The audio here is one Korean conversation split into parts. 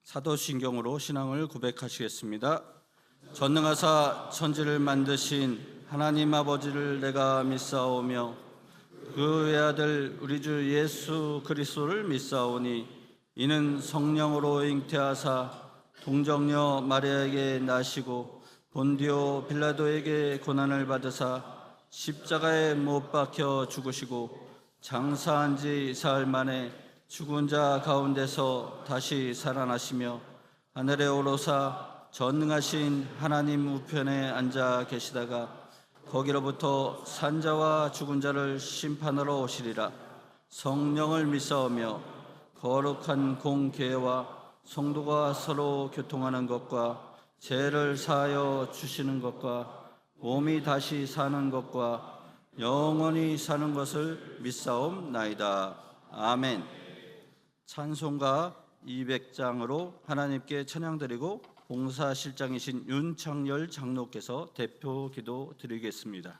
사도신경으로 신앙을 고백하시겠습니다. 전능하사 천지를 만드신 하나님 아버지를 내가 믿사오며 그 외아들 우리 주 예수 그리스도를 믿사오니 이는 성령으로 잉태하사 동정녀 마리아에게 나시고 본디오 빌라도에게 고난을 받으사 십자가에 못 박혀 죽으시고 장사한 지 사흘 만에 죽은 자 가운데서 다시 살아나시며 하늘에 오르사 전능하신 하나님 우편에 앉아 계시다가 거기로부터 산자와 죽은 자를 심판하러 오시리라. 성령을 믿사오며 거룩한 공교회와 성도가 서로 교통하는 것과 죄를 사하여 주시는 것과 몸이 다시 사는 것과 영원히 사는 것을 믿사옵나이다. 아멘. 찬송가 200장으로 하나님께 찬양드리고 봉사실장이신 윤창열 장로께서 대표 기도 드리겠습니다.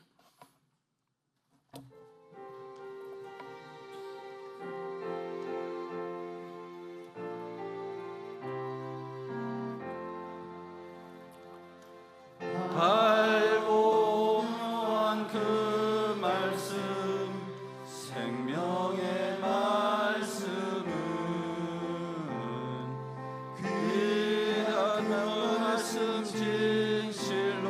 달고면 그 말씀 생명의 말씀은 귀한 말씀 진실로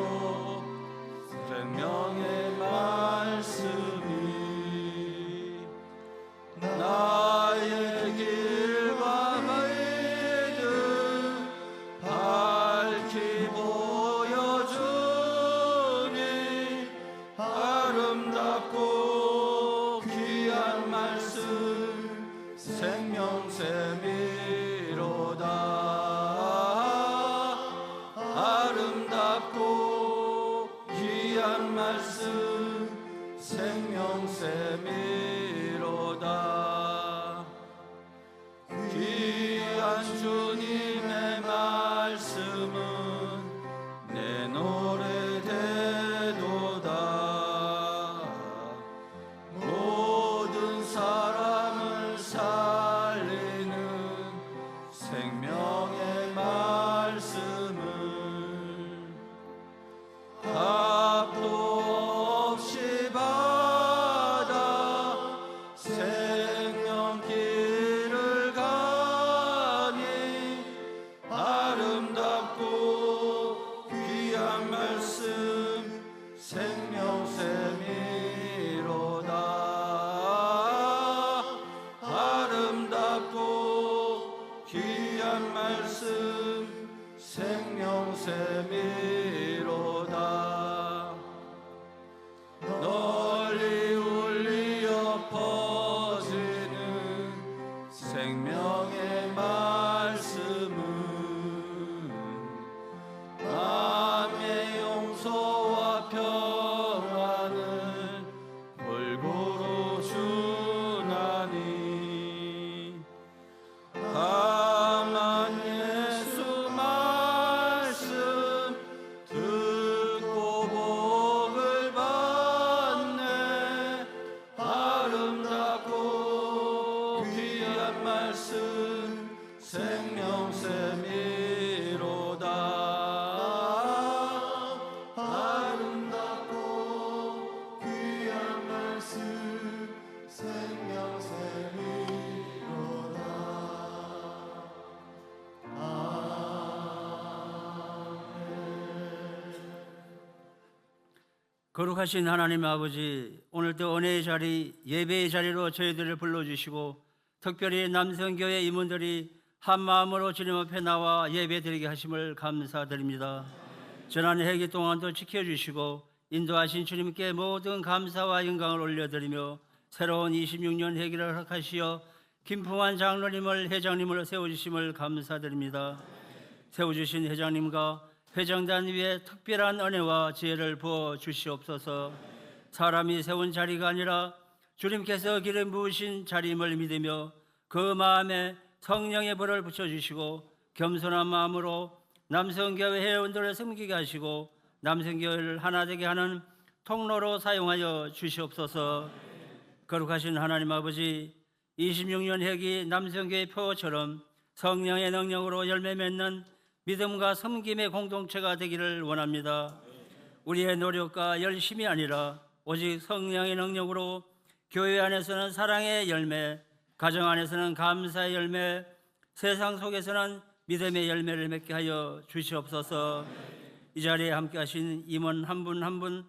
생명의 말씀이 나의 길과 너희들 밝히 보여주니 아름답고 귀한 말씀 생명샘이로다. 아름답고 귀한 말씀 생명샘이로다. 귀한 주님의 말씀은 내 노래 되도다. 모든 사람을 살리는 생명의 말씀은 합도 없이 받아 생명길을 가니 아름답고 귀한 말씀 생명샘이로다. 아름답고 귀한 말씀 생명샘이로다. 널리 울리어 퍼지는 생명의 말씀은 마음의 용서와 평안을 골고루 주나니 다만 예수 말씀 듣고 복을 받네. 아름답고 귀한 말씀 생명샘이로다. 아름답고 귀한 말씀 생명샘이로다. 거룩하신 하나님 아버지, 오늘도 은혜의 자리, 예배의 자리로 저희들을 불러주시고 특별히 남성교회 임원들이 한마음으로 주님 앞에 나와 예배드리게 하심을 감사드립니다. 지난 회기 동안도 지켜주시고 인도하신 주님께 모든 감사와 영광을 올려드리며 새로운 26년 회기를 허락하시어 김풍환 장로님을 회장님을 세워주심을 감사드립니다. 세워주신 회장님과 회장단 위에 특별한 은혜와 지혜를 부어 주시옵소서. 사람이 세운 자리가 아니라 주님께서 기름 부으신 자리임을 믿으며 그 마음에 성령의 불을 붙여주시고 겸손한 마음으로 남성교회 회원들을 섬기게 하시고 남성교회를 하나 되게 하는 통로로 사용하여 주시옵소서. 거룩하신 하나님 아버지, 26년 회기 남성교회 표처럼 성령의 능력으로 열매 맺는 믿음과 섬김의 공동체가 되기를 원합니다. 우리의 노력과 열심이 아니라 오직 성령의 능력으로 교회 안에서는 사랑의 열매, 가정 안에서는 감사의 열매, 세상 속에서는 믿음의 열매를 맺게 하여 주시옵소서. 이 자리에 함께 하신 임원 한 분 한 분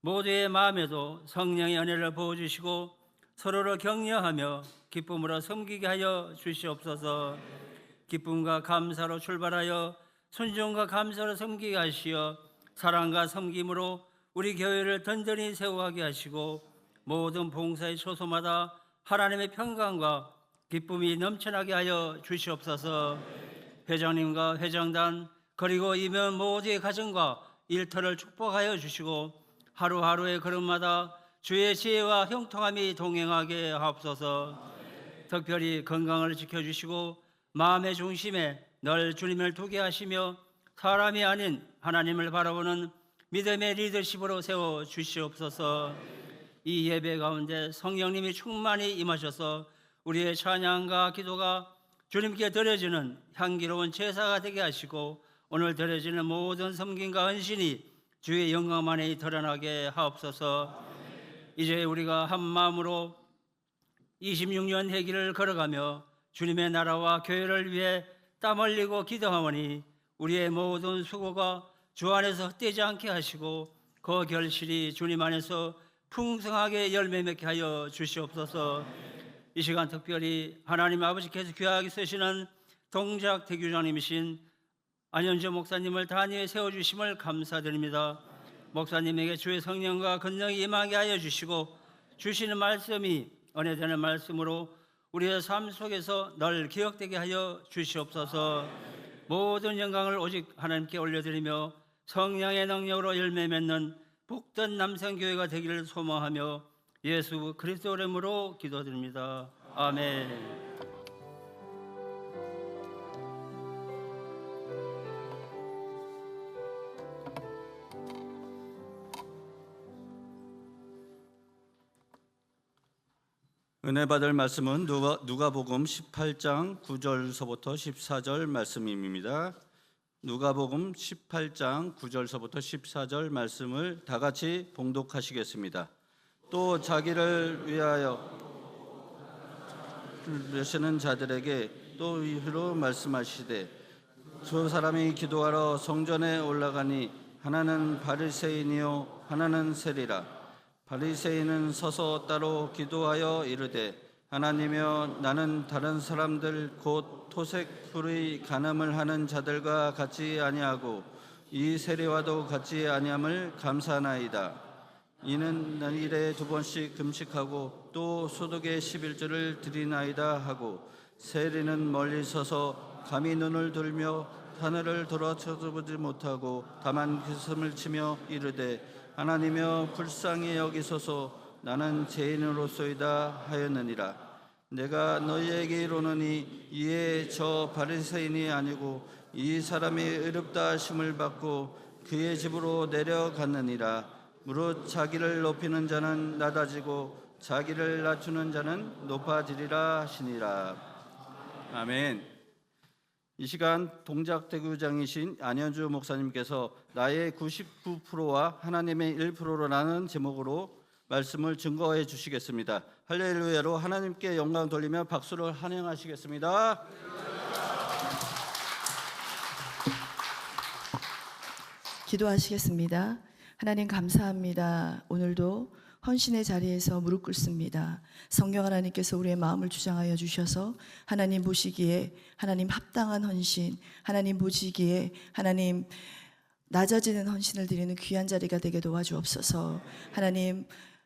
모두의 마음에도 성령의 은혜를 부어주시고 서로를 격려하며 기쁨으로 섬기게 하여 주시옵소서. 기쁨과 감사로 출발하여 순종과 감사로 섬기게 하시어 사랑과 섬김으로 우리 교회를 든든히 세워가게 하시고 모든 봉사의 초소마다 하나님의 평강과 기쁨이 넘쳐나게 하여 주시옵소서. 회장님과 회장단 그리고 이면 모두의 가정과 일터를 축복하여 주시고 하루하루의 걸음마다 주의 지혜와 형통함이 동행하게 하옵소서. 특별히 건강을 지켜주시고 마음의 중심에 늘 주님을 두게 하시며 사람이 아닌 하나님을 바라보는 믿음의 리더십으로 세워 주시옵소서. 이 예배 가운데 성령님이 충만히 임하셔서 우리의 찬양과 기도가 주님께 드려지는 향기로운 제사가 되게 하시고 오늘 드려지는 모든 섬김과 헌신이 주의 영광만에 드러나게 하옵소서. 이제 우리가 한 마음으로 26년 회기를 걸어가며 주님의 나라와 교회를 위해 땀 흘리고 기도하오니 우리의 모든 수고가 주 안에서 헛되지 않게 하시고 그 결실이 주님 안에서 풍성하게 열매 맺게 하여 주시옵소서. 이 시간 특별히 하나님 아버지께서 귀하게 쓰시는 동작 대교장님이신 안현주 목사님을 단위에 세워주심을 감사드립니다. 목사님에게 주의 성령과 권능이 임하게 하여 주시고 주시는 말씀이 은혜되는 말씀으로 우리의 삶 속에서 늘 기억되게 하여 주시옵소서. 모든 영광을 오직 하나님께 올려드리며 성령의 능력으로 열매 맺는 복된 남성교회가 되기를 소망하며 예수 그리스도 이름으로 기도드립니다. 아멘. 은혜 받을 말씀은 누가복음 18장 9절서부터 14절 말씀입니다. 누가복음 18장 9절서부터 14절 말씀을 다 같이 봉독하시겠습니다. 또 자기를 위하여 되시는 자들에게 또 이후로 말씀하시되 두 사람이 기도하러 성전에 올라가니 하나는 바리새인이요 하나는 세리라. 바리새인은 서서 따로 기도하여 이르되 하나님이여 나는 다른 사람들 곧 토색불의 간음을 하는 자들과 같이 아니하고 이 세리와도 같이 아니함을 감사하나이다. 이는 일에 2번씩 금식하고 또 소득의 11조를 드리나이다 하고 세리는 멀리 서서 감히 눈을 들며 하늘을 돌아 쳐다보지 못하고 다만 기슴을 치며 이르되 하나님이여 불쌍히 여기소서 나는 죄인으로소이다 하였느니라. 내가 너희에게 이르노니 이에 저 바리새인이 아니고 이 사람이 의롭다 하심을 받고 그의 집으로 내려갔느니라. 무릇 자기를 높이는 자는 낮아지고 자기를 낮추는 자는 높아지리라 하시니라. 아멘. 이 시간 동작대교장이신 안현주 목사님께서 나의 99%와 하나님의 1%라는 제목으로 말씀을 증거해 주시겠습니다. 할렐루야로 하나님께 영광 돌리며 박수를 환영하시겠습니다. 기도하시겠습니다. 하나님 감사합니다. 오늘도 헌신의 자리에서 무릎 꿇습니다. 성령 하나님께서 우리의 마음을 주장하여 주셔서 하나님 보시기에 하나님 합당한 헌신, 하나님 보시기에 하나님 낮아지는 헌신을 드리는 귀한 자리가 되게 도와주옵소서.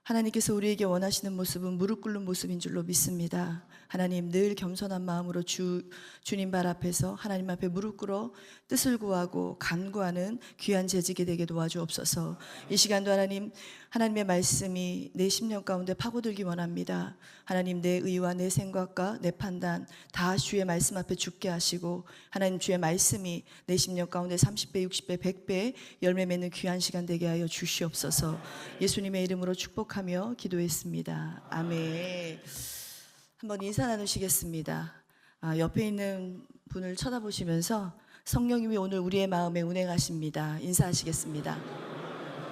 하나님께서 우리에게 원하시는 모습은 무릎 꿇는 모습인 줄로 믿습니다. 하나님 늘 겸손한 마음으로 주님 발 앞에서 하나님 앞에 무릎 꿇어 뜻을 구하고 간구하는 귀한 재직이 되게 도와주옵소서. 이 시간도 하나님의 말씀이 내 심령 가운데 파고들기 원합니다. 하나님 내 의와 내 생각과 내 판단 다 주의 말씀 앞에 죽게 하시고 하나님 주의 말씀이 내 심령 가운데 30배, 60배, 100배 열매 맺는 귀한 시간 되게 하여 주시옵소서. 예수님의 이름으로 축복하며 기도했습니다. 아멘. 한번 인사 나누시겠습니다. 옆에 있는 분을 쳐다보시면서 성령님이 오늘 우리의 마음에 운행하십니다. 인사하시겠습니다.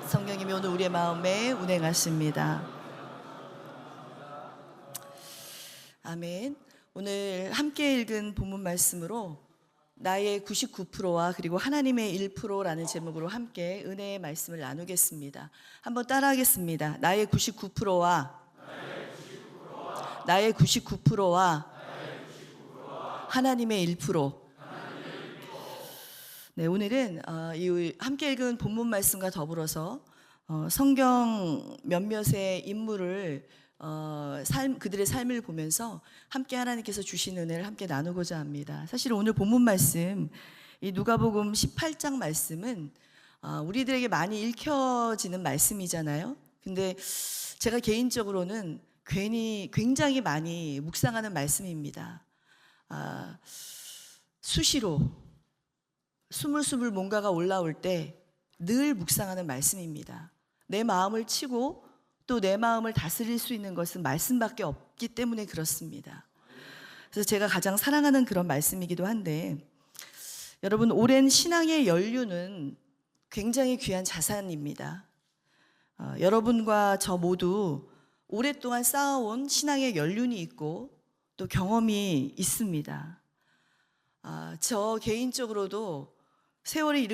성령님이 오늘 우리의 마음에 운행하십니다. 아멘. 오늘 함께 읽은 본문 말씀으로 나의 99%와 그리고 하나님의 1%라는 제목으로 함께 은혜의 말씀을 나누겠습니다. 한번 따라하겠습니다. 나의 99%와 나의 99%와 하나님의 1%. 네, 오늘은 이 함께 읽은 본문 말씀과 더불어서 성경 몇몇의 인물을 그들의 삶을 보면서 함께 하나님께서 주신 은혜를 함께 나누고자 합니다. 사실 오늘 본문 말씀, 이 누가복음 18장 말씀은 우리들에게 많이 읽혀지는 말씀이잖아요. 근데 제가 개인적으로는 굉장히 많이 묵상하는 말씀입니다. 수시로 스물스물 뭔가가 올라올 때 늘 묵상하는 말씀입니다. 내 마음을 치고 또 내 마음을 다스릴 수 있는 것은 말씀밖에 없기 때문에 그렇습니다. 그래서 제가 가장 사랑하는 그런 말씀이기도 한데, 여러분, 오랜 신앙의 연륜은 굉장히 귀한 자산입니다. 여러분과 저 모두 오랫동안 쌓아온 신앙의 연륜이 있고 또 경험이 있습니다. 저 개인적으로도 세월이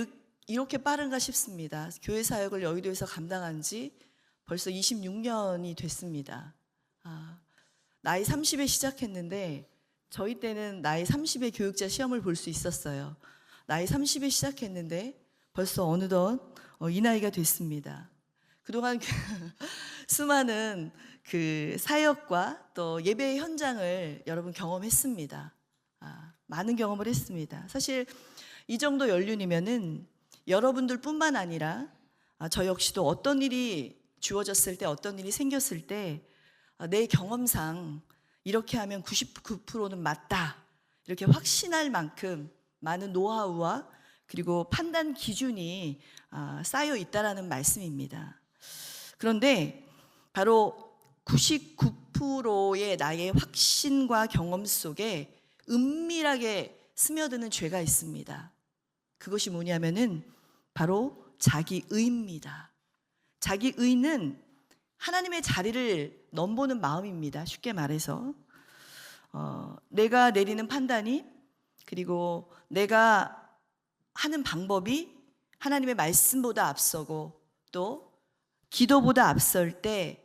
이렇게 빠른가 싶습니다. 교회 사역을 여의도에서 감당한 지 벌써 26년이 됐습니다. 나이 30에 시작했는데 저희 때는 나이 30에 교육자 시험을 볼 수 있었어요. 나이 30에 시작했는데 벌써 어느덧 이 나이가 됐습니다. 그동안 수많은 그 사역과 또 예배의 현장을 여러분 경험했습니다. 많은 경험을 했습니다. 사실 이 정도 연륜이면은 여러분들뿐만 아니라 저 역시도 어떤 일이 주어졌을 때, 어떤 일이 생겼을 때 내 경험상 이렇게 하면 99%는 맞다, 이렇게 확신할 만큼 많은 노하우와 그리고 판단 기준이 쌓여 있다라는 말씀입니다. 그런데 바로 99%의 나의 확신과 경험 속에 은밀하게 스며드는 죄가 있습니다. 그것이 뭐냐면은 바로 자기의입니다. 자기의는 하나님의 자리를 넘보는 마음입니다. 쉽게 말해서 내가 내리는 판단이, 그리고 내가 하는 방법이 하나님의 말씀보다 앞서고 또 기도보다 앞설 때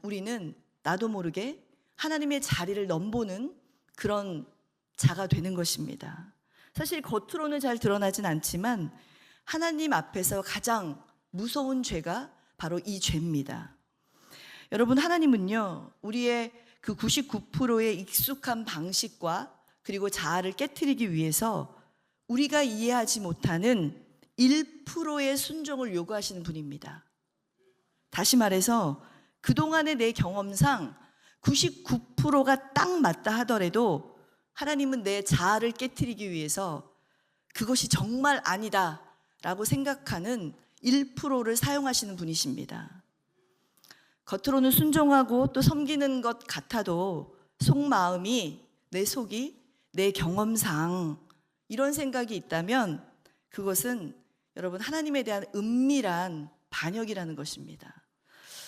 우리는 나도 모르게 하나님의 자리를 넘보는 그런 자가 되는 것입니다. 사실 겉으로는 잘 드러나진 않지만 하나님 앞에서 가장 무서운 죄가 바로 이 죄입니다. 여러분, 하나님은요, 우리의 그 99%의 익숙한 방식과 그리고 자아를 깨트리기 위해서 우리가 이해하지 못하는 1%의 순종을 요구하시는 분입니다. 다시 말해서 그동안의 내 경험상 99%가 딱 맞다 하더라도 하나님은 내 자아를 깨트리기 위해서 그것이 정말 아니다 라고 생각하는 1%를 사용하시는 분이십니다. 겉으로는 순종하고 또 섬기는 것 같아도 속마음이, 내 속이 내 경험상 이런 생각이 있다면 그것은 여러분 하나님에 대한 은밀한 반역이라는 것입니다.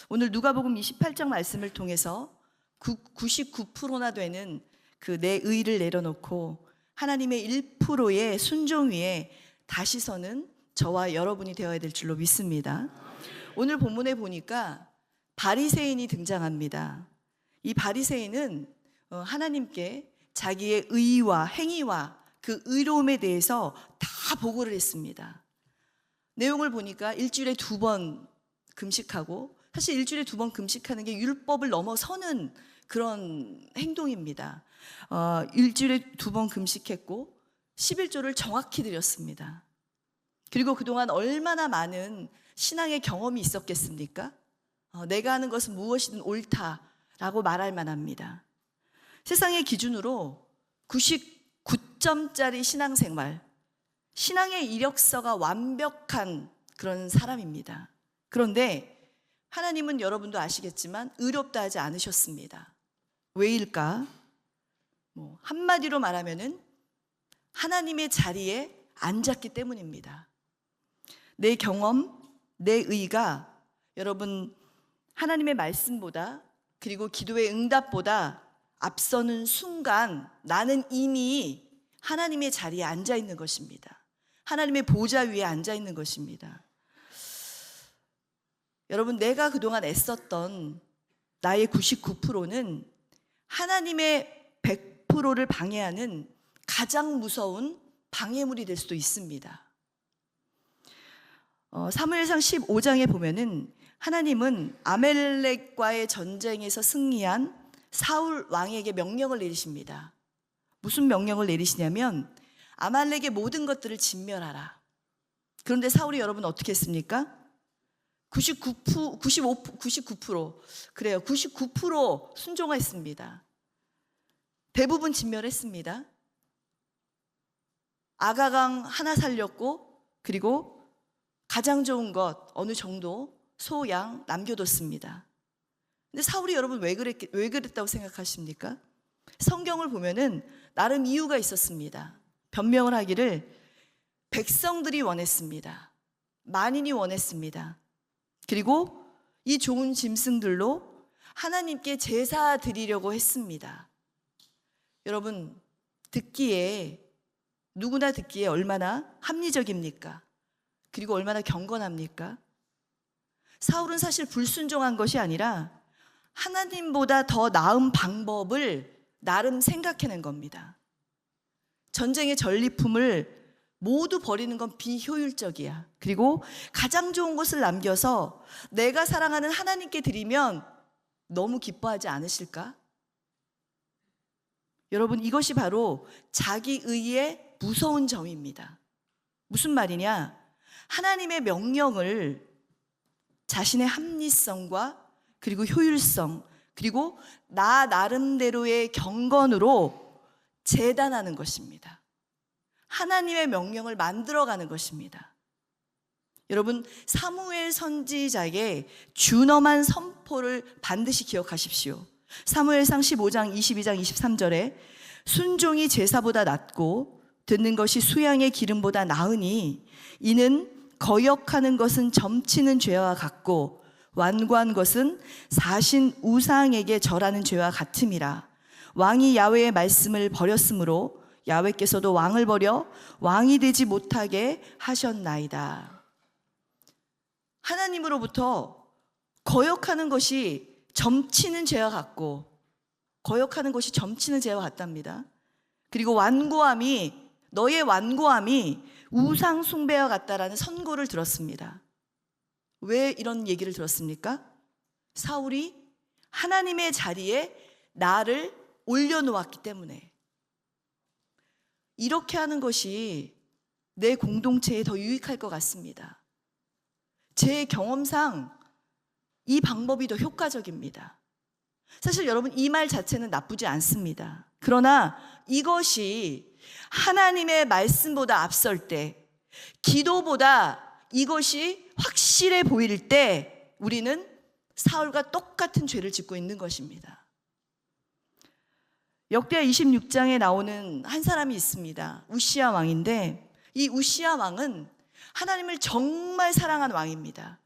오늘 누가복음 28장 말씀을 통해서 99%나 되는 그 내 의를 내려놓고 하나님의 1%의 순종 위에 다시 서는 저와 여러분이 되어야 될 줄로 믿습니다. 오늘 본문에 보니까 바리새인이 등장합니다. 이 바리새인은 하나님께 자기의 의와 행위와 그 의로움에 대해서 다 보고를 했습니다. 내용을 보니까 일주일에 2번 금식하고, 사실 일주일에 2번 금식하는 게 율법을 넘어서는 그런 행동입니다. 일주일에 2번 금식했고 11조를 정확히 드렸습니다. 그리고 그동안 얼마나 많은 신앙의 경험이 있었겠습니까? 내가 하는 것은 무엇이든 옳다라고 말할 만합니다. 세상의 기준으로 99점짜리 신앙생활, 신앙의 이력서가 완벽한 그런 사람입니다. 그런데 하나님은 여러분도 아시겠지만 의롭다 하지 않으셨습니다. 왜일까? 한마디로 말하면은 하나님의 자리에 앉았기 때문입니다. 내 경험, 내 의가 여러분 하나님의 말씀보다 그리고 기도의 응답보다 앞서는 순간 나는 이미 하나님의 자리에 앉아 있는 것입니다. 하나님의 보좌 위에 앉아 있는 것입니다. 여러분, 내가 그동안 애썼던 나의 99%는 하나님의 100%를 방해하는 가장 무서운 방해물이 될 수도 있습니다. 사무엘상 15장에 보면은 하나님은 아멜렉과의 전쟁에서 승리한 사울 왕에게 명령을 내리십니다. 무슨 명령을 내리시냐면 아말렉의 모든 것들을 진멸하라. 그런데 사울이 여러분 어떻게 했습니까? 99% 순종했습니다. 대부분 진멸했습니다. 아가강 하나 살렸고 그리고 가장 좋은 것 어느 정도 소, 양 남겨뒀습니다. 근데 사울이 여러분 왜 그랬다고 생각하십니까? 성경을 보면은 나름 이유가 있었습니다. 변명을 하기를 백성들이 원했습니다. 만인이 원했습니다. 그리고 이 좋은 짐승들로 하나님께 제사 드리려고 했습니다. 여러분 누구나 듣기에 얼마나 합리적입니까? 그리고 얼마나 경건합니까? 사울은 사실 불순종한 것이 아니라 하나님보다 더 나은 방법을 나름 생각해낸 겁니다. 전쟁의 전리품을 모두 버리는 건 비효율적이야. 그리고 가장 좋은 것을 남겨서 내가 사랑하는 하나님께 드리면 너무 기뻐하지 않으실까? 여러분, 이것이 바로 자기의의 무서운 점입니다. 무슨 말이냐? 하나님의 명령을 자신의 합리성과 그리고 효율성 그리고 나 나름대로의 경건으로 재단하는 것입니다. 하나님의 명령을 만들어가는 것입니다. 여러분, 사무엘 선지자의 준엄한 선포를 반드시 기억하십시오. 사무엘상 15장 22장 23절에 순종이 제사보다 낫고 듣는 것이 수양의 기름보다 나으니 이는 거역하는 것은 점치는 죄와 같고 완고한 것은 사신 우상에게 절하는 죄와 같음이라. 왕이 야훼의 말씀을 버렸으므로 야훼께서도 왕을 버려 왕이 되지 못하게 하셨나이다. 하나님으로부터 거역하는 것이 점치는 죄와 같고 거역하는 것이 점치는 죄와 같답니다. 그리고 너의 완고함이 우상 숭배와 같다라는 선고를 들었습니다. 왜 이런 얘기를 들었습니까? 사울이 하나님의 자리에 나를 올려놓았기 때문에. 이렇게 하는 것이 내 공동체에 더 유익할 것 같습니다. 제 경험상 이 방법이 더 효과적입니다. 사실 여러분, 이 말 자체는 나쁘지 않습니다. 그러나 이것이 하나님의 말씀보다 앞설 때, 기도보다 이것이 확실해 보일 때 우리는 사울과 똑같은 죄를 짓고 있는 것입니다. 역대하 26장에 나오는 한 사람이 있습니다. 우시야 왕인데 이 우시야 왕은 하나님을 정말 사랑한 왕입니다.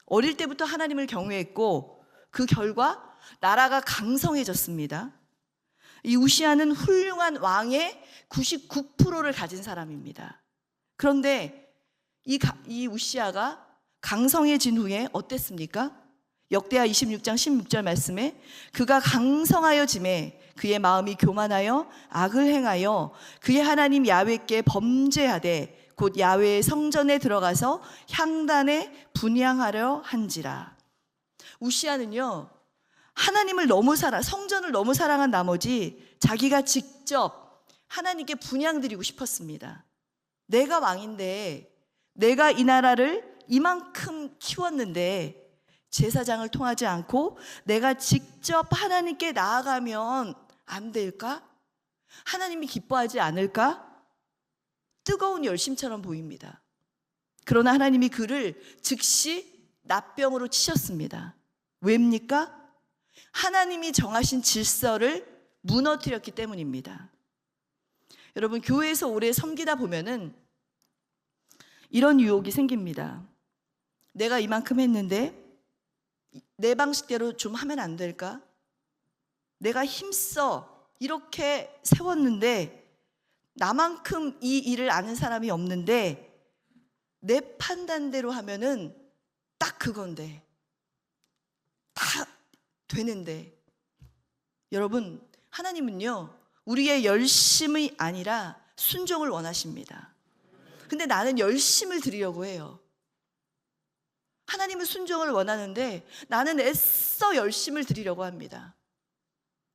어릴 때부터 하나님을 경외했고 그 결과 나라가 강성해졌습니다. 이 우시야는 훌륭한 왕의 99%를 가진 사람입니다. 그런데 이 우시야가 강성해진 후에 어땠습니까? 역대하 26장 16절 말씀에 그가 강성하여짐에 그의 마음이 교만하여 악을 행하여 그의 하나님 야훼께 범죄하되 곧 야훼의 성전에 들어가서 향단에 분향하려 한지라. 우시야는요, 하나님을 성전을 너무 사랑한 나머지 자기가 직접 하나님께 분향드리고 싶었습니다. 내가 왕인데 내가 이 나라를 이만큼 키웠는데 제사장을 통하지 않고 내가 직접 하나님께 나아가면 안 될까? 하나님이 기뻐하지 않을까? 뜨거운 열심처럼 보입니다. 그러나 하나님이 그를 즉시 납병으로 치셨습니다. 왜입니까? 하나님이 정하신 질서를 무너뜨렸기 때문입니다. 여러분, 교회에서 오래 섬기다 보면은 이런 유혹이 생깁니다. 내가 이만큼 했는데 내 방식대로 좀 하면 안 될까? 내가 힘써 이렇게 세웠는데 나만큼 이 일을 아는 사람이 없는데 내 판단대로 하면은 딱 그건데, 다 되는데. 여러분, 하나님은요, 우리의 열심이 아니라 순종을 원하십니다. 근데 나는 열심을 드리려고 해요. 하나님은 순종을 원하는데 나는 애써 열심을 드리려고 합니다.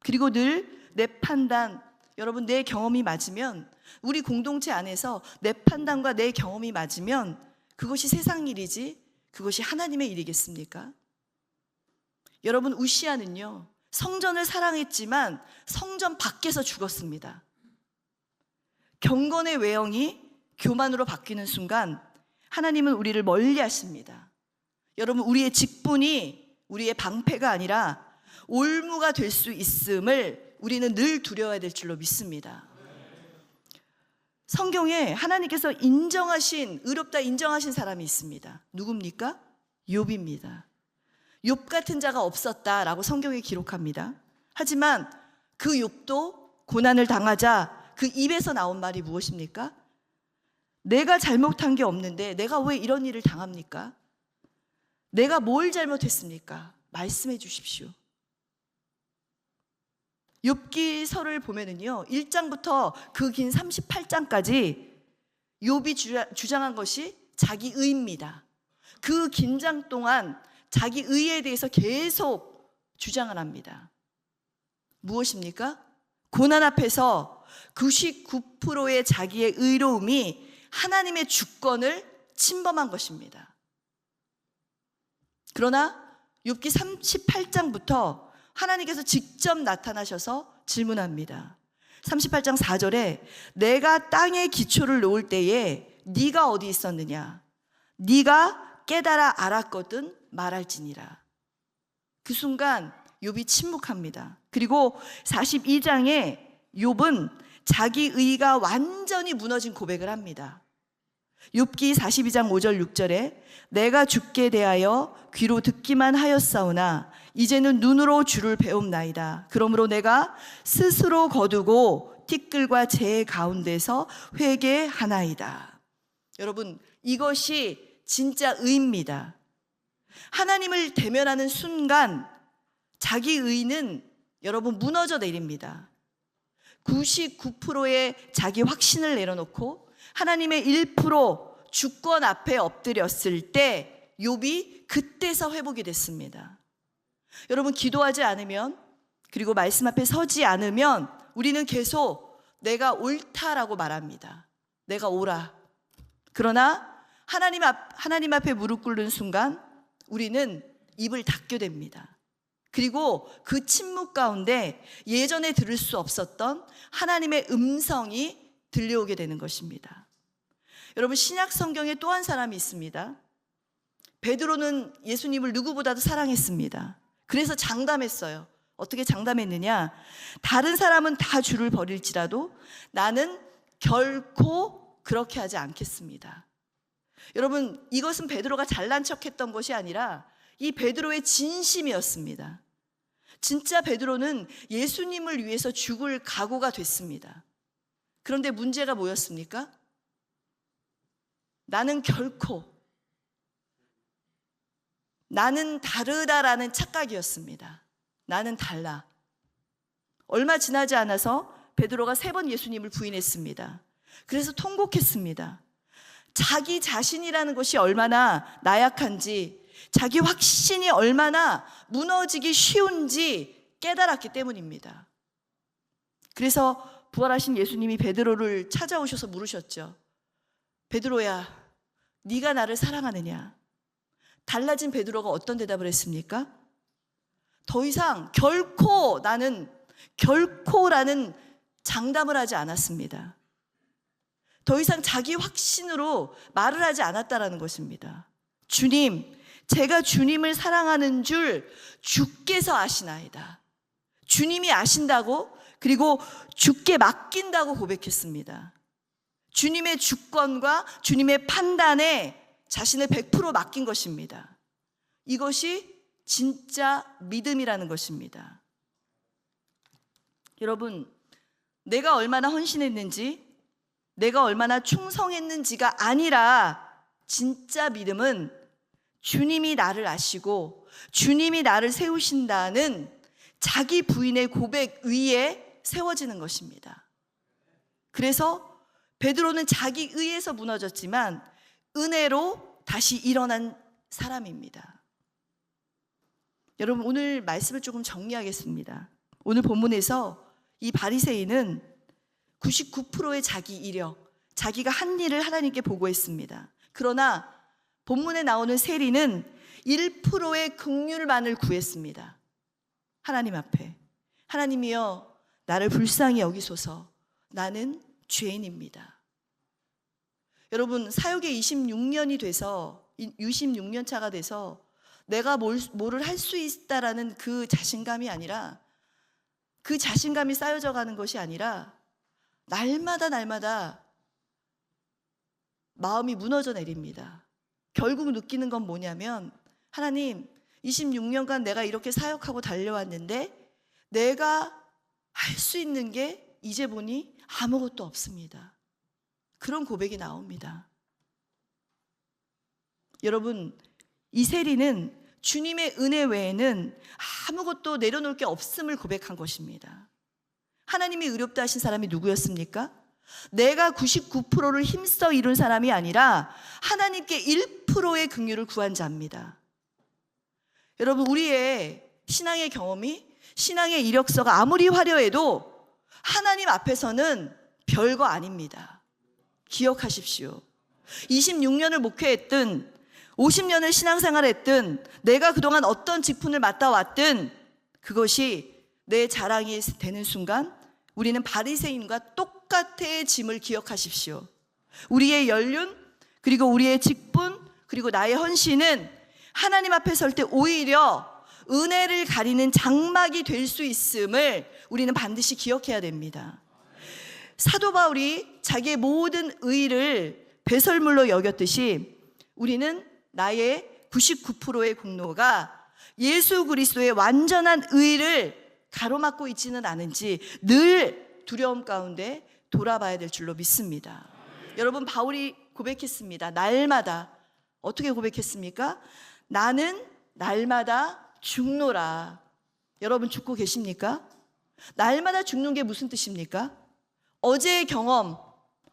그리고 늘 내 판단, 여러분, 내 경험이 맞으면, 우리 공동체 안에서 내 판단과 내 경험이 맞으면 그것이 세상 일이지 그것이 하나님의 일이겠습니까? 여러분, 우시아는요, 성전을 사랑했지만 성전 밖에서 죽었습니다. 경건의 외형이 교만으로 바뀌는 순간 하나님은 우리를 멀리 하십니다. 여러분, 우리의 직분이 우리의 방패가 아니라 올무가 될 수 있음을 우리는 늘 두려워야 될 줄로 믿습니다. 성경에 하나님께서 인정하신, 의롭다 인정하신 사람이 있습니다. 누굽니까? 욥입니다. 욥 같은 자가 없었다라고 성경에 기록합니다. 하지만 그 욥도 고난을 당하자 그 입에서 나온 말이 무엇입니까? 내가 잘못한 게 없는데 내가 왜 이런 일을 당합니까? 내가 뭘 잘못했습니까? 말씀해 주십시오. 욥기서를 보면은요, 1장부터 그 긴 38장까지 욥이 주장한 것이 자기 의입니다. 그 긴 장 동안 자기 의에 대해서 계속 주장을 합니다. 무엇입니까? 고난 앞에서 99%의 자기의 의로움이 하나님의 주권을 침범한 것입니다. 그러나 욥기 38장부터 하나님께서 직접 나타나셔서 질문합니다. 38장 4절에 내가 땅에 기초를 놓을 때에 네가 어디 있었느냐? 네가 깨달아 알았거든 말할지니라. 그 순간 욥이 침묵합니다. 그리고 42장에 욥은 자기 의가 완전히 무너진 고백을 합니다. 욥기 42장 5절 6절에 내가 주께 대하여 귀로 듣기만 하였사오나 이제는 눈으로 주를 배움나이다. 그러므로 내가 스스로 거두고 티끌과 재 가운데서 회개하나이다. 여러분, 이것이 진짜 의입니다. 하나님을 대면하는 순간 자기 의는 여러분 무너져 내립니다. 99%의 자기 확신을 내려놓고 하나님의 1% 주권 앞에 엎드렸을 때 욥이 그때서 회복이 됐습니다. 여러분, 기도하지 않으면, 그리고 말씀 앞에 서지 않으면 우리는 계속 내가 옳다라고 말합니다. 내가 옳아. 그러나 하나님 앞에 무릎 꿇는 순간 우리는 입을 닫게 됩니다. 그리고 그 침묵 가운데 예전에 들을 수 없었던 하나님의 음성이 들려오게 되는 것입니다. 여러분, 신약 성경에 또 한 사람이 있습니다. 베드로는 예수님을 누구보다도 사랑했습니다. 그래서 장담했어요. 어떻게 장담했느냐? 다른 사람은 다 주를 버릴지라도 나는 결코 그렇게 하지 않겠습니다. 여러분, 이것은 베드로가 잘난 척했던 것이 아니라 이 베드로의 진심이었습니다. 진짜 베드로는 예수님을 위해서 죽을 각오가 됐습니다. 그런데 문제가 뭐였습니까? 나는 다르다라는 착각이었습니다. 나는 달라. 얼마 지나지 않아서 베드로가 3번 예수님을 부인했습니다. 그래서 통곡했습니다. 자기 자신이라는 것이 얼마나 나약한지, 자기 확신이 얼마나 무너지기 쉬운지 깨달았기 때문입니다. 그래서 부활하신 예수님이 베드로를 찾아오셔서 물으셨죠. 베드로야, 네가 나를 사랑하느냐? 달라진 베드로가 어떤 대답을 했습니까? 더 이상 결코라는 장담을 하지 않았습니다. 더 이상 자기 확신으로 말을 하지 않았다라는 것입니다. 주님, 제가 주님을 사랑하는 줄 주께서 아시나이다. 주님이 아신다고 그리고 주께 맡긴다고 고백했습니다. 주님의 주권과 주님의 판단에 자신을 100% 맡긴 것입니다. 이것이 진짜 믿음이라는 것입니다. 여러분, 내가 얼마나 헌신했는지, 내가 얼마나 충성했는지가 아니라 진짜 믿음은 주님이 나를 아시고 주님이 나를 세우신다는 자기 부인의 고백 위에 세워지는 것입니다. 그래서 베드로는 자기 의에서 무너졌지만 은혜로 다시 일어난 사람입니다. 여러분, 오늘 말씀을 조금 정리하겠습니다. 오늘 본문에서 이 바리새인은 99%의 자기 이력, 자기가 한 일을 하나님께 보고했습니다. 그러나 본문에 나오는 세리는 1%의 긍휼만을 구했습니다. 하나님 앞에, 하나님이여 나를 불쌍히 여기소서, 나는 죄인입니다. 여러분, 사역에 26년이 돼서 26년 차가 돼서 내가 뭐를 할 수 있다라는 그 자신감이 아니라, 그 자신감이 쌓여져 가는 것이 아니라 날마다 마음이 무너져 내립니다. 결국 느끼는 건 뭐냐면, 하나님, 26년간 내가 이렇게 사역하고 달려왔는데 내가 할 수 있는 게 이제 보니 아무것도 없습니다. 그런 고백이 나옵니다. 여러분, 이 세리는 주님의 은혜 외에는 아무것도 내려놓을 게 없음을 고백한 것입니다. 하나님이 의롭다 하신 사람이 누구였습니까? 내가 99%를 힘써 이룬 사람이 아니라 하나님께 1%의 긍휼을 구한 자입니다. 여러분, 우리의 신앙의 경험이, 신앙의 이력서가 아무리 화려해도 하나님 앞에서는 별거 아닙니다. 기억하십시오. 26년을 목회했든 50년을 신앙생활했든 내가 그동안 어떤 직분을 맡아왔든 그것이 내 자랑이 되는 순간 우리는 바리새인과 똑같의 짐을 기억하십시오. 우리의 연륜, 그리고 우리의 직분, 그리고 나의 헌신은 하나님 앞에 설 때 오히려 은혜를 가리는 장막이 될 수 있음을 우리는 반드시 기억해야 됩니다. 사도 바울이 자기의 모든 의를 배설물로 여겼듯이 우리는 나의 99%의 공로가 예수 그리스도의 완전한 의를 가로막고 있지는 않은지 늘 두려움 가운데 돌아봐야 될 줄로 믿습니다. 여러분, 바울이 고백했습니다. 날마다. 어떻게 고백했습니까? 나는 날마다 죽노라. 여러분, 죽고 계십니까? 날마다 죽는 게 무슨 뜻입니까? 어제의 경험,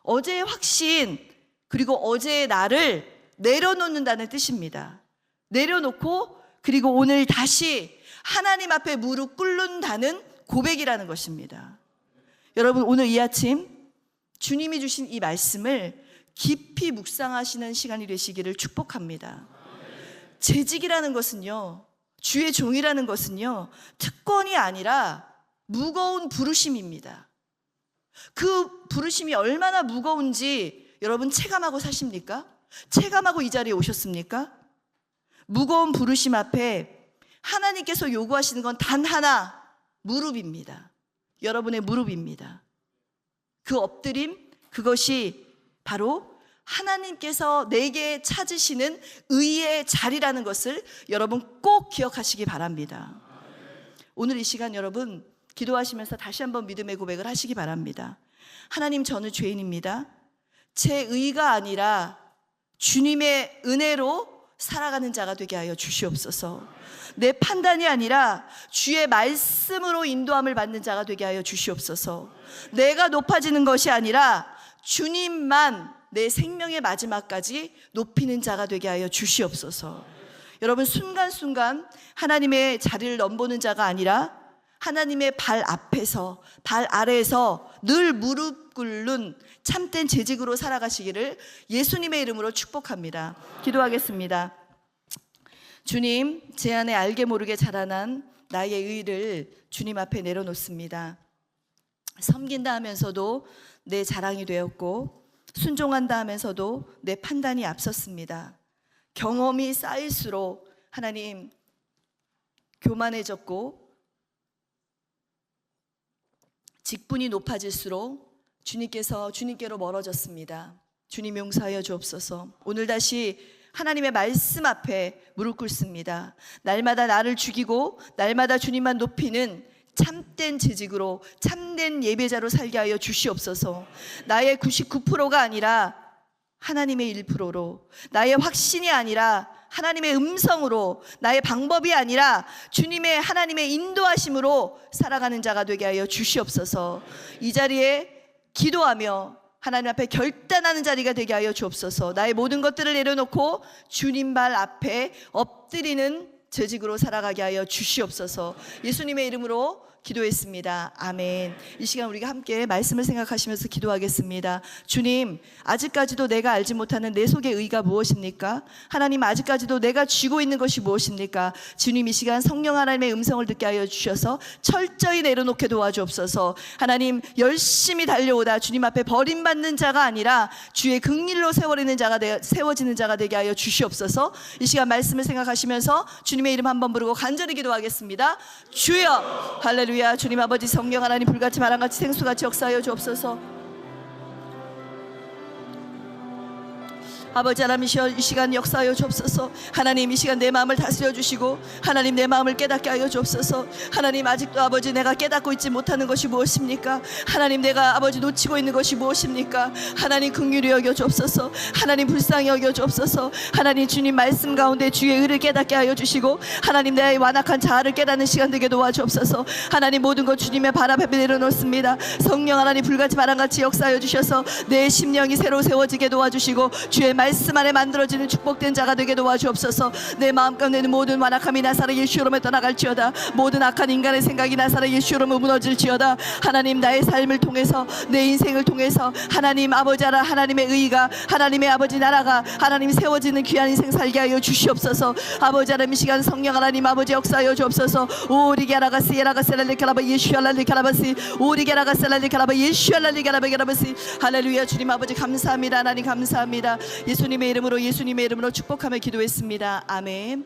어제의 확신, 그리고 어제의 나를 내려놓는다는 뜻입니다. 내려놓고 그리고 오늘 다시 하나님 앞에 무릎 꿇는다는 고백이라는 것입니다. 여러분, 오늘 이 아침 주님이 주신 이 말씀을 깊이 묵상하시는 시간이 되시기를 축복합니다. 재직이라는 것은요, 주의 종이라는 것은요, 특권이 아니라 무거운 부르심입니다. 그 부르심이 얼마나 무거운지 여러분 체감하고 사십니까? 체감하고 이 자리에 오셨습니까? 무거운 부르심 앞에 하나님께서 요구하시는 건 단 하나, 무릎입니다. 여러분의 무릎입니다. 그 엎드림, 그것이 바로 하나님께서 내게 찾으시는 의의 자리라는 것을 여러분 꼭 기억하시기 바랍니다. 오늘 이 시간 여러분 기도하시면서 다시 한번 믿음의 고백을 하시기 바랍니다. 하나님, 저는 죄인입니다. 제 의가 아니라 주님의 은혜로 살아가는 자가 되게 하여 주시옵소서. 내 판단이 아니라 주의 말씀으로 인도함을 받는 자가 되게 하여 주시옵소서. 내가 높아지는 것이 아니라 주님만 내 생명의 마지막까지 높이는 자가 되게 하여 주시옵소서. 여러분, 순간순간 하나님의 자리를 넘보는 자가 아니라 하나님의 발 앞에서, 발 아래에서 늘 무릎 꿇는 참된 재직으로 살아가시기를 예수님의 이름으로 축복합니다. 기도하겠습니다. 주님, 제 안에 알게 모르게 자라난 나의 의를 주님 앞에 내려놓습니다. 섬긴다 하면서도 내 자랑이 되었고, 순종한다 하면서도 내 판단이 앞섰습니다. 경험이 쌓일수록 하나님 교만해졌고 직분이 높아질수록 주님께로 멀어졌습니다. 주님 용서하여 주옵소서. 오늘 다시 하나님의 말씀 앞에 무릎 꿇습니다. 날마다 나를 죽이고 날마다 주님만 높이는 참된 재직으로 참된 예배자로 살게 하여 주시옵소서. 나의 99%가 아니라 하나님의 1%로, 나의 확신이 아니라 하나님의 음성으로, 나의 방법이 아니라 주님의 하나님의 인도하심으로 살아가는 자가 되게 하여 주시옵소서. 이 자리에 기도하며 하나님 앞에 결단하는 자리가 되게 하여 주옵소서. 나의 모든 것들을 내려놓고 주님 발 앞에 엎드리는 재직으로 살아가게 하여 주시옵소서. 예수님의 이름으로 기도했습니다. 아멘. 이 시간 우리가 함께 말씀을 생각하시면서 기도하겠습니다. 주님, 아직까지도 내가 알지 못하는 내 속의 의가 무엇입니까? 하나님, 아직까지도 내가 쥐고 있는 것이 무엇입니까? 주님, 이 시간 성령 하나님의 음성을 듣게 하여 주셔서 철저히 내려놓게 도와주옵소서. 하나님, 열심히 달려오다 주님 앞에 버림받는 자가 아니라 주의 긍휼로 세워지는 자가 되게 하여 주시옵소서. 이 시간 말씀을 생각하시면서 주님의 이름 한번 부르고 간절히 기도하겠습니다. 주여, 할렐루야. 주님 아버지, 성령 하나님, 불같이 바람같이 생수같이 역사하여 주옵소서. 아버지 하나님, 이 시간 역사하여 주옵소서. 하나님, 이 시간 내 마음을 다스려 주시고 하나님, 내 마음을 깨닫게 하여 주옵소서. 하나님, 아직도 아버지 내가 깨닫고 있지 못하는 것이 무엇입니까? 하나님, 내가 아버지 놓치고 있는 것이 무엇입니까? 하나님, 긍휼히 여겨 주옵소서. 하나님, 불쌍히 여겨 주옵소서. 하나님, 주님 말씀 가운데 주의 의를 깨닫게 하여 주시고 하나님, 내 완악한 자아를 깨닫는 시간 되게 도와주옵소서. 하나님, 모든 것 주님의 발 앞에 내려놓습니다. 성령 하나님, 불같이 바람같이 역사하여 주셔서 내 심령이 새로 세워지게 도와주시고 주의 말씀 안에 만들어지는 축복된 자가 되게 도와주옵소서. 내 마음 가운데는 모든 완악함이 나사렛 예수 이름에 떠나갈지어다. 모든 악한 인간의 생각이 나사렛 예수 이름에 무너질지어다. 하나님, 나의 삶을 통해서, 내 인생을 통해서 하나님 아버지 하나, 하나님의 의가, 하나님의 아버지 나라가 하나님 세워지는 귀한 인생 살게 하여 주시옵소서. 아버지 하나님, 이 시간 성령 하나님 아버지 역사하여 주옵소서. 오리게라가스 예라가셀랄리카라바 예슈알랄리카라바시 오리게라가셀랄리카라바 예슈알랄리카라바게라바시. 할렐루야. 주님 아버지 감사합니다. 하나님 감사합니다. 예수님의 이름으로 축복하며 기도했습니다. 아멘.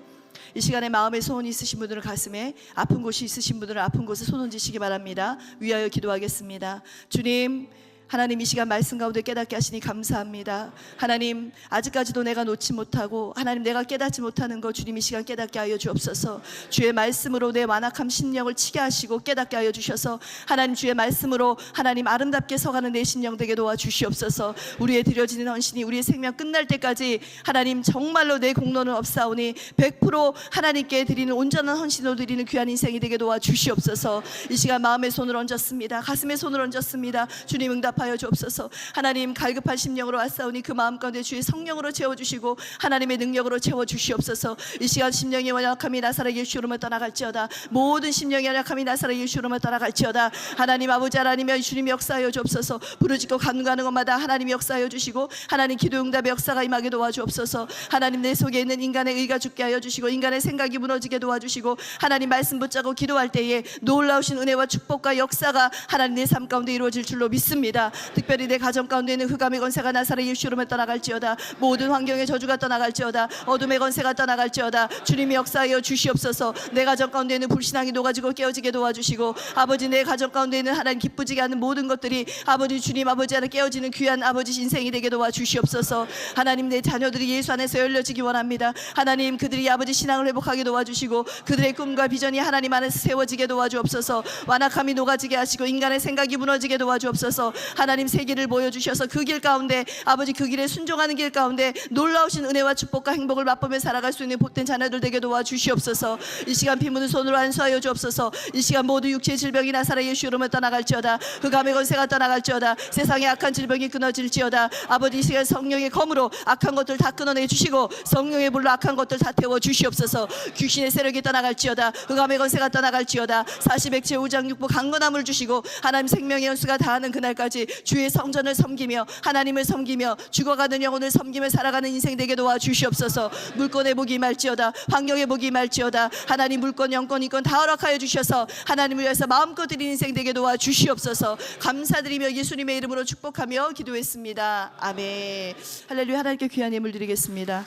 이 시간에 마음의 소원이 있으신 분들은 가슴에, 아픈 곳이 있으신 분들은 아픈 곳에 손 얹으시기 바랍니다. 위하여 기도하겠습니다. 주님, 하나님, 이 시간 말씀 가운데 깨닫게 하시니 감사합니다. 하나님, 아직까지도 내가 놓지 못하고 하나님 내가 깨닫지 못하는 것 주님 이 시간 깨닫게 하여 주옵소서. 주의 말씀으로 내 완악함 심령을 치게 하시고 깨닫게 하여 주셔서 하나님, 주의 말씀으로 하나님 아름답게 서가는 내 심령 되게 도와주시옵소서. 우리의 드려지는 헌신이 우리의 생명 끝날 때까지 하나님 정말로 내 공로는 없사오니 100% 하나님께 드리는 온전한 헌신으로 드리는 귀한 인생이 되게 도와주시옵소서. 이 시간 마음의 손을 얹었습니다. 가슴에 손을 얹었습니다. 주님 응답 하여 주옵소서. 하나님, 갈급한 심령으로 왔사오니 그 마음 가운데 주의 성령으로 채워주시고 하나님의 능력으로 채워주시옵소서. 이 시간 심령의 연약함이 나사렛 예수 이름으로 떠나갈지어다. 모든 심령의 연약함이 나사렛 예수 이름으로 떠나갈지어다. 하나님 아버지, 하나님의 주님 역사하여 주옵소서. 부르짖고 간구하는 것마다 하나님 역사하여 주시고 하나님 기도 응답의 역사가 임하게 도와주옵소서. 하나님, 내 속에 있는 인간의 의가 죽게 하여 주시고 인간의 생각이 무너지게 도와주시고 하나님 말씀 붙잡고 기도할 때에 놀라우신 은혜와 축복과 역사가 하나님 내 삶 가운데 이루어질 줄로 믿습니다. 특별히 내 가정 가운데 있는 흑암의 권세가 나사렛 예수 이름으로 떠나갈지어다. 모든 환경의 저주가 떠나갈지어다. 어둠의 권세가 떠나갈지어다. 주님이 역사하여 주시옵소서. 내 가정 가운데 있는 불신앙이 녹아지고 깨어지게 도와주시고 아버지, 내 가정 가운데 있는 하나님 기쁘지게 하는 모든 것들이 아버지 주님 아버지 안에 깨어지는 귀한 아버지 인생이 되게 도와주시옵소서. 하나님, 내 자녀들이 예수 안에서 열려지기 원합니다. 하나님, 그들이 아버지 신앙을 회복하게 도와주시고 그들의 꿈과 비전이 하나님 안에서 세워지게 도와주옵소서. 완악함이 녹아지게 하시고 인간의 생각이 무너지게 도와주옵소서. 하나님, 새 길을 보여주셔서 그 길 가운데 아버지 그 길에 순종하는 길 가운데 놀라우신 은혜와 축복과 행복을 맛보며 살아갈 수 있는 복된 자녀들 되게 도와주시옵소서. 이 시간 피 묻은 손으로 안수하여 주옵소서. 이 시간 모두 육체의 질병이 나사렛 예수 이름으로 떠나갈지어다. 흑암의 권세가 떠나갈지어다. 세상의 악한 질병이 끊어질지어다. 아버지, 이 시간 성령의 검으로 악한 것들 다 끊어내 주시고 성령의 불로 악한 것들 다 태워 주시옵소서. 귀신의 세력이 떠나갈지어다. 흑암의 권세가 떠나갈지어다. 40액체 우장육부 강건함을 주시고 하나님 생명의 연수가 다하는 그날까지 주의 성전을 섬기며 하나님을 섬기며 죽어가는 영혼을 섬기며 살아가는 인생 되게 도와주시옵소서. 물권의 복이 임할지어다. 환경의 복이 임할지어다. 하나님, 물권 영권 인권 다 허락하여 주셔서 하나님을 위해서 마음껏 드리는 인생 되게 도와주시옵소서. 감사드리며 예수님의 이름으로 축복하며 기도했습니다. 아멘. 할렐루야. 하나님께 귀한 예물 드리겠습니다.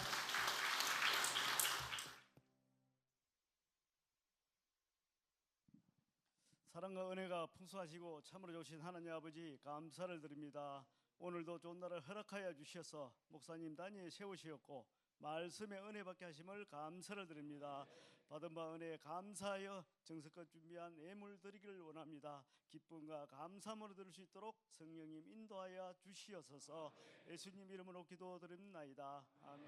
사랑과 은혜가 풍성하시고 참으로 좋으신 하나님 아버지 감사를 드립니다. 오늘도 좋은 날을 허락하여 주셔서 목사님 단위에 세우시었고 말씀의 은혜 받게 하심을 감사를 드립니다. 받은 바 은혜에 감사하여 정성껏 준비한 예물 드리기를 원합니다. 기쁨과 감사함으로 드릴 수 있도록 성령님 인도하여 주시옵소서. 예수님 이름으로 기도드립나이다. 아멘.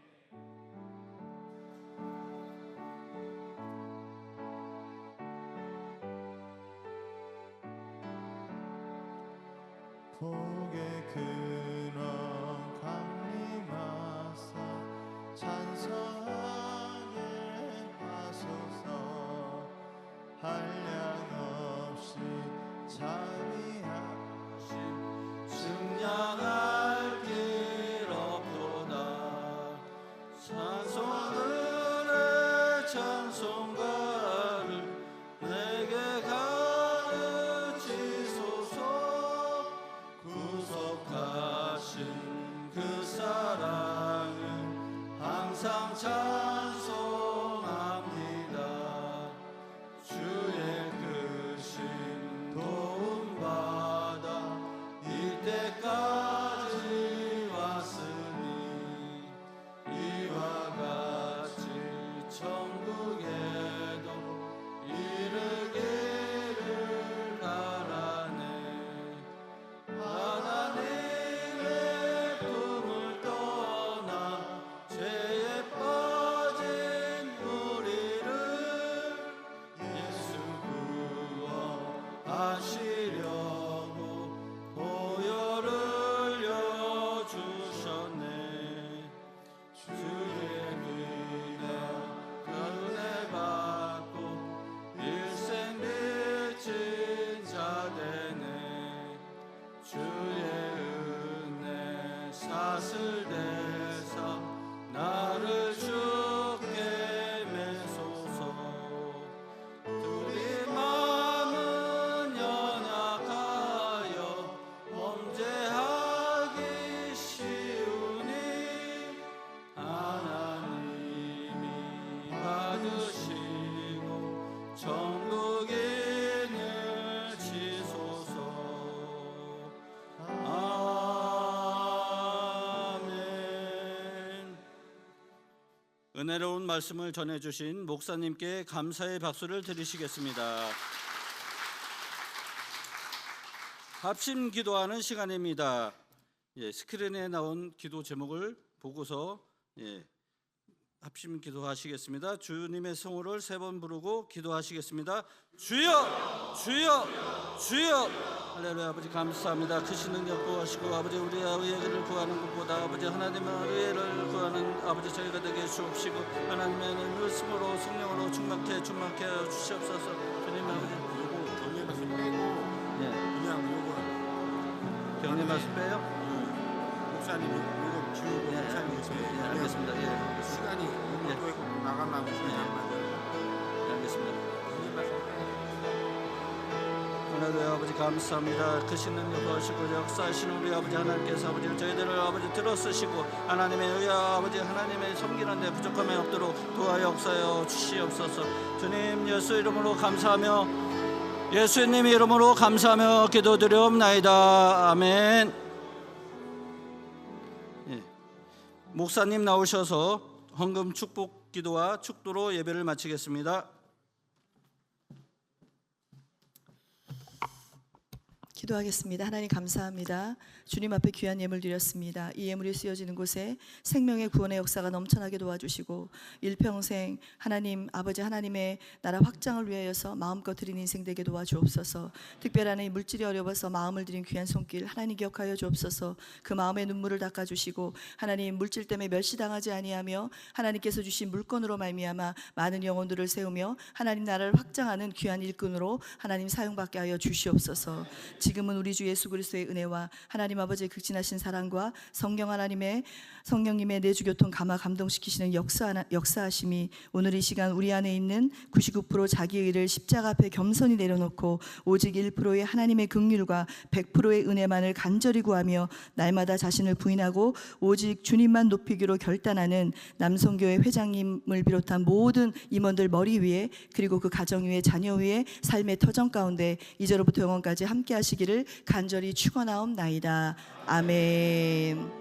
복의 근원 강림하사 찬송하게 하소서. 한량없이 자비하신 증량할 길 없도다. 찬송하늘의 찬송가를 내게 가르치소서. 구속하신 그 사랑을 항상 찬송합니다. 주의 크신 도움받아 이때까지 왔으니 이와 같이 천국에도 이르기를 바라네. 하나님의 품을 떠나 죄에 빠진 우리를 예수 구원하시려고 보혈을 흘려주셨네. 주의 은혜 받고 일생 빚진 자 되네. 주의 은혜 사슬대사 나를 주께 매소서. 우리 마음은 연약하여 범죄하기 쉬우니 하나님이 받으시고 천국인을 치소서. 아멘. 은혜로운 말씀을 전해주신 목사님께 감사의 박수를 드리시겠습니다. 합심 기도하는 시간입니다. 스크린에 나온 기도 제목을 보고서 합심 기도하시겠습니다. 주님의 성호를 3번 부르고 기도하시겠습니다. 주여, 주여, 주여. 할렐루야. 아버지 감사합니다. 크신 능력 구하시고 아버지 우리의 의를 구하는 것보다 아버지 하나님의 의를 구하는 아버지 저희가 되게 주옵시고 하나님의 말씀으로 성령으로 충만케 하여 주시옵소서. 주님 아버지 요거 경례 말씀 빼고 그냥 요거 경례 말씀 빼요? 목사님 요거 지우고 목사님 오세요. 알겠습니다. 시간이 또 있고 나가려고 시간이 안 맞아요. 알겠습니다. 경례 말씀 빼고 하나님 아버지 감사합니다. 크신 능력 하시고 역사하시는 우리 아버지 하나님께서 아버지 저희들을 아버지 들어쓰시고 하나님의 의하 아버지 하나님의 섬기는데 부족함이 없도록 도와 역사하여 주시옵소서. 주님 예수 이름으로 감사하며 예수님 이름으로 감사하며 기도드리옵나이다. 아멘. 목사님 나오셔서 헌금 축복 기도와 축도로 예배를 마치겠습니다. 기도하겠습니다. 하나님 감사합니다. 주님 앞에 귀한 예물 드렸습니다. 이 예물이 쓰여지는 곳에 생명의 구원의 역사가 넘쳐나게 도와주시고 일평생 하나님 아버지 하나님의 나라 확장을 위하여서 마음껏 드린 인생 되게 도와주옵소서. 특별한 이 물질이 어려워서 마음을 드린 귀한 손길 하나님 기억하여 주옵소서. 그 마음의 눈물을 닦아주시고 하나님 물질 때문에 멸시당하지 아니하며 하나님께서 주신 물건으로 말미암아 많은 영혼들을 세우며 하나님 나라를 확장하는 귀한 일꾼으로 하나님 사용받게 하여 주시옵소서. 지금은 우리 주 예수 그리스도의 은혜와 하나님 아버지의 극진하신 사랑과 성령님의 내주교통 감화 감동시키시는 역사하심이 오늘 이 시간 우리 안에 있는 99% 자기의를 십자가 앞에 겸손히 내려놓고 오직 1%의 하나님의 긍휼과 100%의 은혜만을 간절히 구하며 날마다 자신을 부인하고 오직 주님만 높이기로 결단하는 남성교회 회장님을 비롯한 모든 임원들 머리 위에 그리고 그 가정 위에 자녀 위에 삶의 터전 가운데 이제로부터 영원까지 함께 하시기를 간절히 축원하옵나이다. 아멘.